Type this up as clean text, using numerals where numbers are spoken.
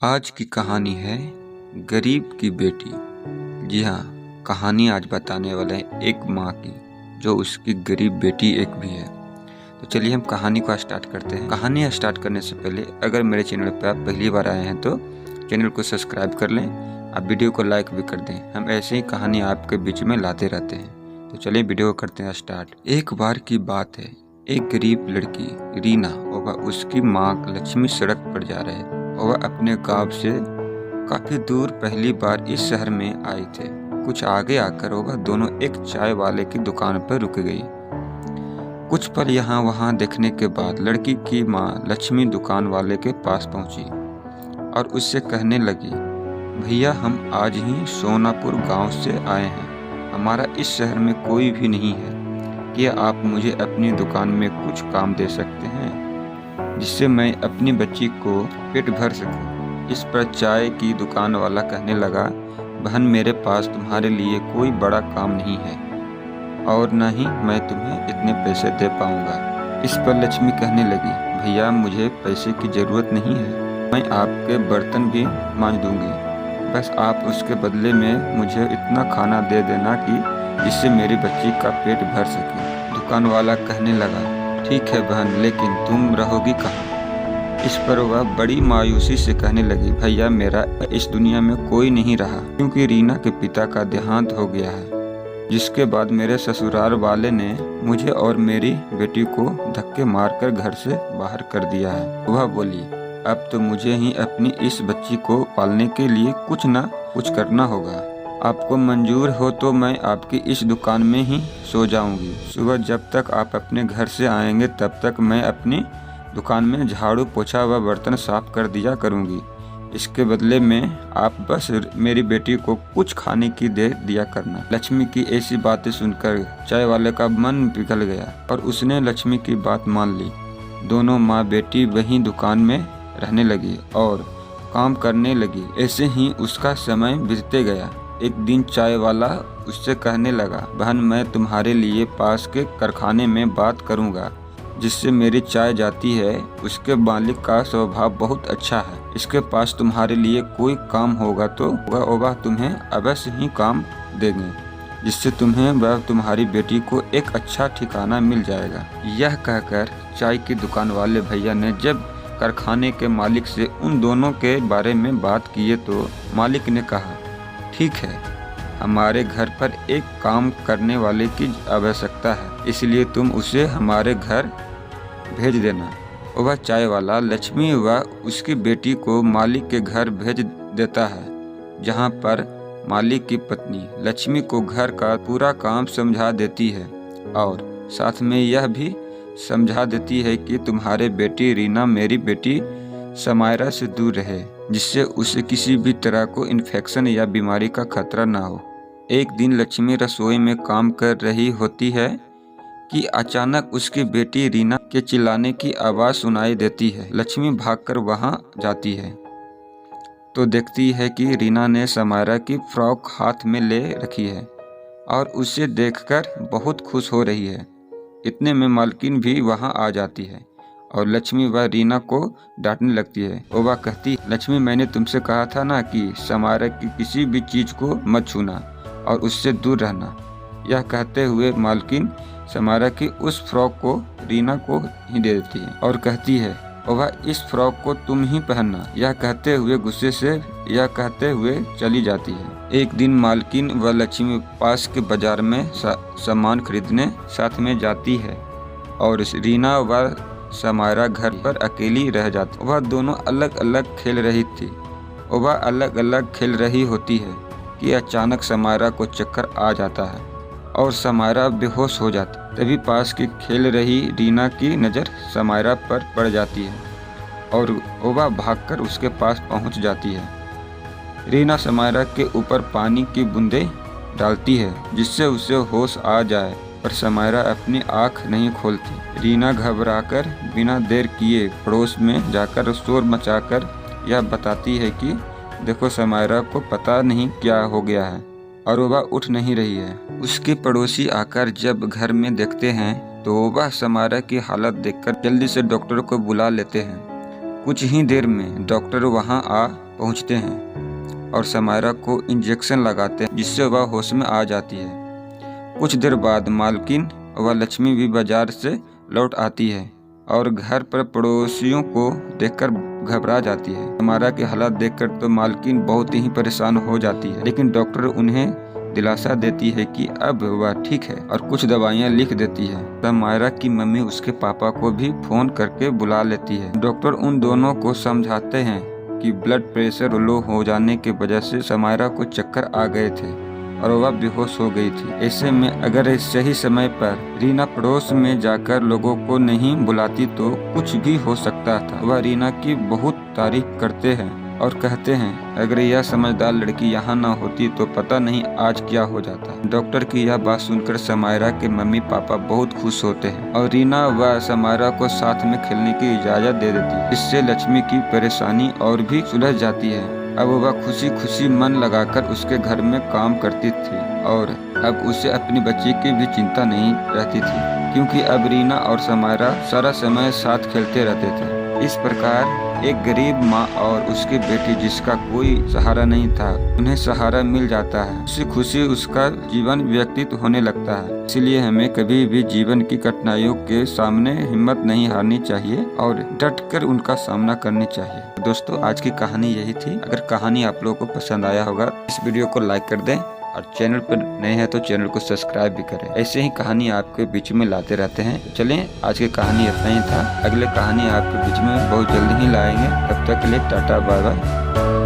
आज की कहानी है गरीब की बेटी। जी हाँ, कहानी आज बताने वाले हैं एक माँ की जो उसकी गरीब बेटी एक भी है। तो चलिए हम कहानी को स्टार्ट करते हैं। कहानी स्टार्ट करने से पहले अगर मेरे चैनल पर आप पहली बार आए हैं तो चैनल को सब्सक्राइब कर लें, आप वीडियो को लाइक भी कर दें। हम ऐसे ही कहानी आपके बीच में लाते रहते हैं। तो चलिए वीडियो को करते हैं स्टार्ट। एक बार की बात है, एक गरीब लड़की रीना और उसकी माँ लक्ष्मी सड़क पर जा रहे थे। वह अपने गांव से काफी दूर पहली बार इस शहर में आई थे। कुछ आगे आकर वह दोनों एक चाय वाले की दुकान पर रुक गई। कुछ पल यहाँ वहाँ देखने के बाद लड़की की माँ लक्ष्मी दुकान वाले के पास पहुंची और उससे कहने लगी, भैया हम आज ही सोनापुर गांव से आए हैं, हमारा इस शहर में कोई भी नहीं है, क्या आप मुझे अपनी दुकान में कुछ काम दे सकते हैं जिससे मैं अपनी बच्ची को पेट भर सकूं। इस पर चाय की दुकान वाला कहने लगा, बहन मेरे पास तुम्हारे लिए कोई बड़ा काम नहीं है और न ही मैं तुम्हें इतने पैसे दे पाऊंगा। इस पर लक्ष्मी कहने लगी, भैया मुझे पैसे की ज़रूरत नहीं है, मैं आपके बर्तन भी मांज दूंगी, बस आप उसके बदले में मुझे इतना खाना दे देना कि जिससे मेरी बच्ची का पेट भर सके। दुकान वाला कहने लगा, ठीक है बहन, लेकिन तुम रहोगी कहाँ? इस पर वह बड़ी मायूसी से कहने लगी, भैया मेरा इस दुनिया में कोई नहीं रहा, क्योंकि रीना के पिता का देहांत हो गया है, जिसके बाद मेरे ससुराल वाले ने मुझे और मेरी बेटी को धक्के मारकर घर से बाहर कर दिया है। वह बोली, अब तो मुझे ही अपनी इस बच्ची को पालने के लिए कुछ न कुछ करना होगा। आपको मंजूर हो तो मैं आपकी इस दुकान में ही सो जाऊंगी। सुबह जब तक आप अपने घर से आएंगे तब तक मैं अपनी दुकान में झाड़ू पोछा व बर्तन साफ कर दिया करूंगी। इसके बदले में आप बस मेरी बेटी को कुछ खाने की दे दिया करना। लक्ष्मी की ऐसी बातें सुनकर चाय वाले का मन पिघल गया और उसने लक्ष्मी की बात मान ली। दोनों माँ बेटी वहीं दुकान में रहने लगी और काम करने लगी। ऐसे ही उसका समय बीतते गया। एक दिन चाय वाला उससे कहने लगा, बहन मैं तुम्हारे लिए पास के कारखाने में बात करूंगा, जिससे मेरी चाय जाती है, उसके मालिक का स्वभाव बहुत अच्छा है, इसके पास तुम्हारे लिए कोई काम होगा तो वह तुम्हें अवश्य ही काम देंगे, जिससे तुम्हें व तुम्हारी बेटी को एक अच्छा ठिकाना मिल जाएगा। यह कहकर चाय की दुकान वाले भैया ने जब कारखाने के मालिक से उन दोनों के बारे में बात किए तो मालिक ने कहा, ठीक है, हमारे घर पर एक काम करने वाले की आवश्यकता है, इसलिए तुम उसे हमारे घर भेज देना। वह चाय वाला लक्ष्मी व उसकी बेटी को मालिक के घर भेज देता है, जहां पर मालिक की पत्नी लक्ष्मी को घर का पूरा काम समझा देती है और साथ में यह भी समझा देती है कि तुम्हारे बेटी रीना मेरी बेटी समायरा से दूर रहे, जिससे उसे किसी भी तरह को इन्फेक्शन या बीमारी का खतरा ना हो। एक दिन लक्ष्मी रसोई में काम कर रही होती है कि अचानक उसकी बेटी रीना के चिल्लाने की आवाज़ सुनाई देती है। लक्ष्मी भागकर वहां जाती है तो देखती है कि रीना ने समायरा की फ्रॉक हाथ में ले रखी है और उसे देखकर बहुत खुश हो रही है। इतने में मालकिन भी वहां आ जाती है और लक्ष्मी व रीना को डांटने लगती है। वह कहती, लक्ष्मी मैंने तुमसे कहा था ना कि समायरा की किसी भी चीज़ को मत छूना और उससे दूर रहना। यह कहते हुए मालकिन समायरा की उस फ्रॉक को रीना को ही दे देती है और कहती है, वह इस फ्रॉक को तुम ही पहनना। यह कहते हुए गुस्से से यह कहते हुए चली जाती है। एक दिन मालकिन व लक्ष्मी पास के बाजार में सामान खरीदने साथ में जाती है और रीना व समायरा घर पर अकेली रह जाती। वह दोनों अलग अलग खेल रही थी। वह अलग अलग खेल रही होती है कि अचानक समायरा को चक्कर आ जाता है और समायरा बेहोश हो जाती। तभी पास की खेल रही रीना की नज़र समायरा पर पड़ जाती है और वह भागकर उसके पास पहुंच जाती है। रीना समायरा के ऊपर पानी की बूंदें डालती है जिससे उसे होश आ जाए, पर समायरा अपनी आँख नहीं खोलती। रीना घबराकर बिना देर किए पड़ोस में जाकर शोर मचाकर यह बताती है कि देखो समायरा को पता नहीं क्या हो गया है और वह उठ नहीं रही है। उसके पड़ोसी आकर जब घर में देखते हैं तो वह समायरा की हालत देखकर जल्दी से डॉक्टर को बुला लेते हैं। कुछ ही देर में डॉक्टर वहां आ पहुंचते हैं और समायरा को इंजेक्शन लगाते हैं जिससे वह होश में आ जाती है। कुछ देर बाद मालकिन व लक्ष्मी भी बाजार से लौट आती है और घर पर पड़ोसियों को देखकर घबरा जाती है। समायरा के हालात देखकर तो मालकिन बहुत ही परेशान हो जाती है, लेकिन डॉक्टर उन्हें दिलासा देती है कि अब वह ठीक है और कुछ दवाइयाँ लिख देती है। समायरा की मम्मी उसके पापा को भी फोन करके बुला लेती है। डॉक्टर उन दोनों को समझाते हैं कि ब्लड प्रेशर लो हो जाने की वजह से समायरा को चक्कर आ गए थे और वह बेहोश हो गई थी। ऐसे में अगर सही समय पर रीना पड़ोस में जाकर लोगों को नहीं बुलाती तो कुछ भी हो सकता था। वह रीना की बहुत तारीफ करते हैं और कहते हैं अगर यह समझदार लड़की यहाँ न होती तो पता नहीं आज क्या हो जाता। डॉक्टर की यह बात सुनकर समायरा के मम्मी पापा बहुत खुश होते हैं और रीना व समायरा को साथ में खेलने की इजाजत दे देती है। इससे लक्ष्मी की परेशानी और भी सुलझ जाती है। अब वह खुशी खुशी मन लगाकर उसके घर में काम करती थी और अब उसे अपनी बच्ची की भी चिंता नहीं रहती थी, क्योंकि अब रीना और समायरा सारा समय साथ खेलते रहते थे। इस प्रकार एक गरीब माँ और उसकी बेटी जिसका कोई सहारा नहीं था, उन्हें सहारा मिल जाता है। खुशी खुशी उसका जीवन व्यतीत होने लगता है। इसलिए हमें कभी भी जीवन की कठिनाइयों के सामने हिम्मत नहीं हारनी चाहिए और डट कर उनका सामना करनी चाहिए। दोस्तों, आज की कहानी यही थी। अगर कहानी आप लोगों को पसंद आया होगा इस वीडियो को लाइक कर दें और चैनल पर नए हैं तो चैनल को सब्सक्राइब भी करें। ऐसे ही कहानी आपके बीच में लाते रहते हैं। चलें, आज की कहानी इतना ही था। अगले कहानी आपके बीच में बहुत जल्दी ही लाएंगे। तब तक के लिए टाटा बाय बाय।